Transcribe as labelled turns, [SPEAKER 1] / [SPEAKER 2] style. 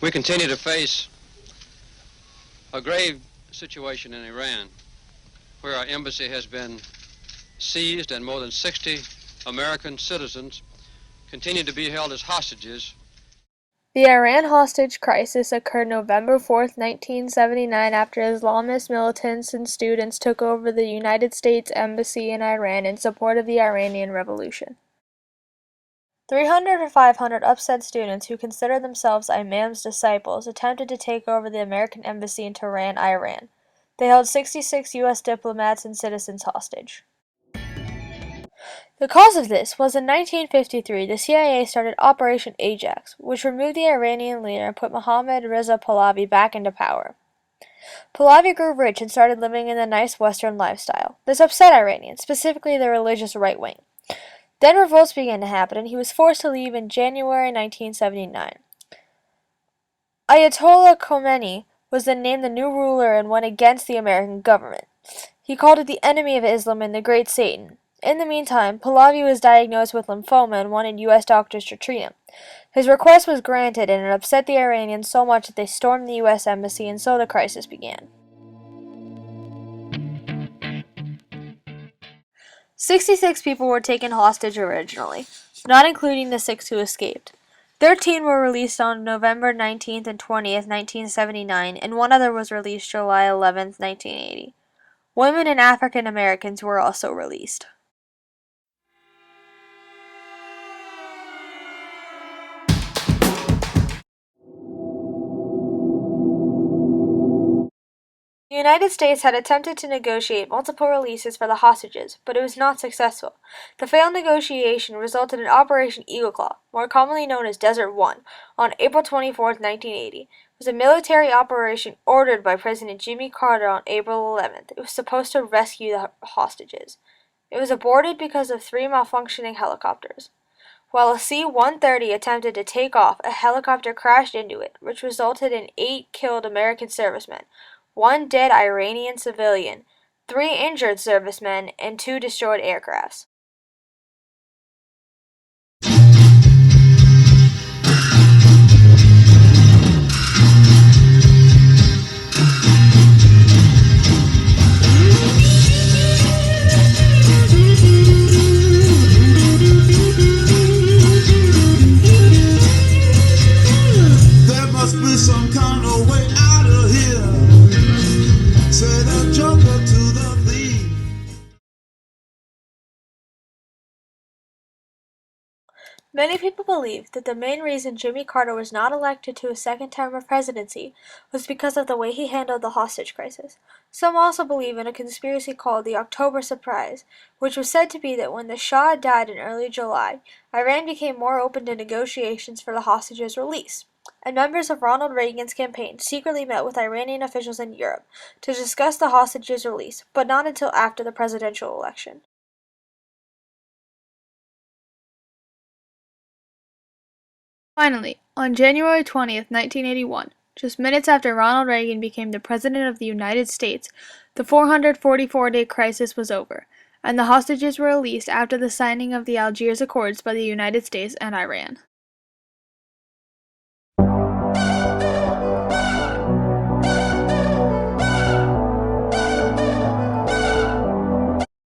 [SPEAKER 1] We continue to face a grave situation in Iran, where our embassy has been seized and more than 60 American citizens continue to be held as hostages.
[SPEAKER 2] The Iran hostage crisis occurred November 4, 1979, after Islamist militants and students took over the United States Embassy in Iran in support of the Iranian Revolution. 300 or 500 upset students who consider themselves Imam's disciples attempted to take over the American embassy in Tehran, Iran. They held 66 U.S. diplomats and citizens hostage. The cause of this was in 1953 the CIA started Operation Ajax, which removed the Iranian leader and put Mohammad Reza Pahlavi back into power. Pahlavi grew rich and started living in the nice Western lifestyle. This upset Iranians, specifically the religious right wing. Then revolts began to happen, and he was forced to leave in January 1979. Ayatollah Khomeini was then named the new ruler and went against the American government. He called it the enemy of Islam and the Great Satan. In the meantime, Pahlavi was diagnosed with lymphoma and wanted U.S. doctors to treat him. His request was granted, and it upset the Iranians so much that they stormed the U.S. embassy, and so the crisis began. 66 people were taken hostage originally, not including the 6 who escaped. 13 were released on November 19th and 20th, 1979, and one other was released July 11th, 1980. Women and African Americans were also released. The United States had attempted to negotiate multiple releases for the hostages, but it was not successful. The failed negotiation resulted in Operation Eagle Claw, more commonly known as Desert One, on April 24, 1980. It was a military operation ordered by President Jimmy Carter on April 11th. It was supposed to rescue the hostages. It was aborted because of 3 malfunctioning helicopters. While a C-130 attempted to take off, a helicopter crashed into it, which resulted in 8 killed American servicemen, 1 dead Iranian civilian, 3 injured servicemen, and 2 destroyed aircrafts.
[SPEAKER 3] There must be some kind of way out of here. Say the joker to the thief.
[SPEAKER 2] Many people believe that the main reason Jimmy Carter was not elected to a second term of presidency was because of the way he handled the hostage crisis. Some also believe in a conspiracy called the October Surprise, which was said to be that when the Shah died in early July, Iran became more open to negotiations for the hostages' release, and members of Ronald Reagan's campaign secretly met with Iranian officials in Europe to discuss the hostages' release, but not until after the presidential election. Finally, on January 20th, 1981, just minutes after Ronald Reagan became the President of the United States, the 444-day crisis was over, and the hostages were released after the signing of the Algiers Accords by the United States and Iran.